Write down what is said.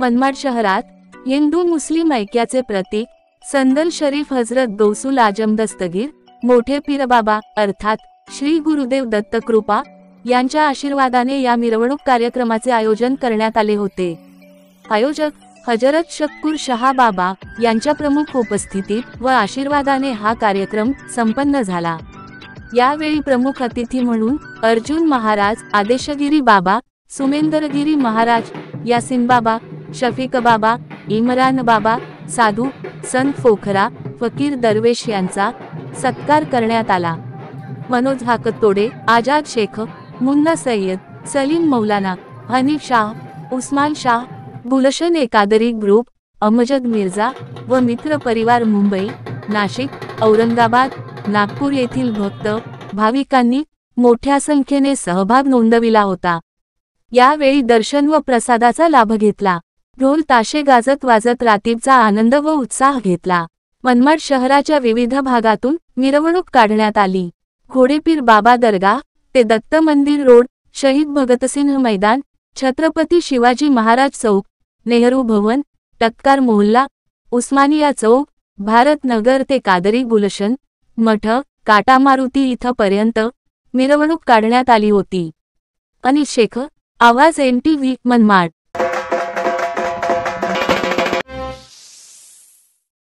मनमाड शहरात हिंदू मुस्लिम ऐक्याचे प्रतीक संदल शरीफ हजरत गौसुल आजम दस्तगीर मोठे पीरबाबा अर्थात श्री गुरुदेव दत्तकृपा यांच्या आशीर्वादाने या मिरवणूक कार्यक्रमाचे आयोजन करण्यात आले होते। आयोजक हजरत शकूर शाह बाबा यांच्या प्रमुख उपस्थितीत व आशीर्वादाने हा कार्यक्रम संपन्न झाला। यावेळी प्रमुख अतिथी म्हणून अर्जुन महाराज, आदेशगिरी बाबा, सुमेंदरगिरी महाराज, यासिन बाबा, शफीक बाबा, इमरान बाबा, साधू संत फोखरा, फकीर दरवेश यांचा सत्कार करण्यात आला। मनोज हाकतोडे, आजाद शेख, मुन्ना सय्यद, सलीम मौलाना, हनीफ शाह, उस्मान शाह, गुलशन एकादरी ग्रुप, अमजद मिर्झा व मित्र परिवार मुंबई, नाशिक, औरंगाबाद, नागपूर येथील भक्त भाविकांनी मोठ्या संख्येने सहभाग नोंदविला होता। यावेळी दर्शन व प्रसादाचा लाभ घेतला। ढोल ताशे गाजत वाजत रात्रीचा आनंद व उत्साह घेतला। मनमाड शहराच्या विविध भागातून मिरवणूक काढण्यात आली। घोडेपीर बाबा दरगाह ते दत्त मंदिर रोड, शहीद भगतसिंह मैदान, छत्रपती शिवाजी महाराज चौक, नेहरू भवन, टक्कार मोहल्ला, उस्मानिया चौक, भारत नगर ते कादरी गुलशन मठ, काटा मारुती इथं पर्यंत मिरवणूक काढण्यात आली होती। अनिल शेख, आवाज NTV, मनमाड।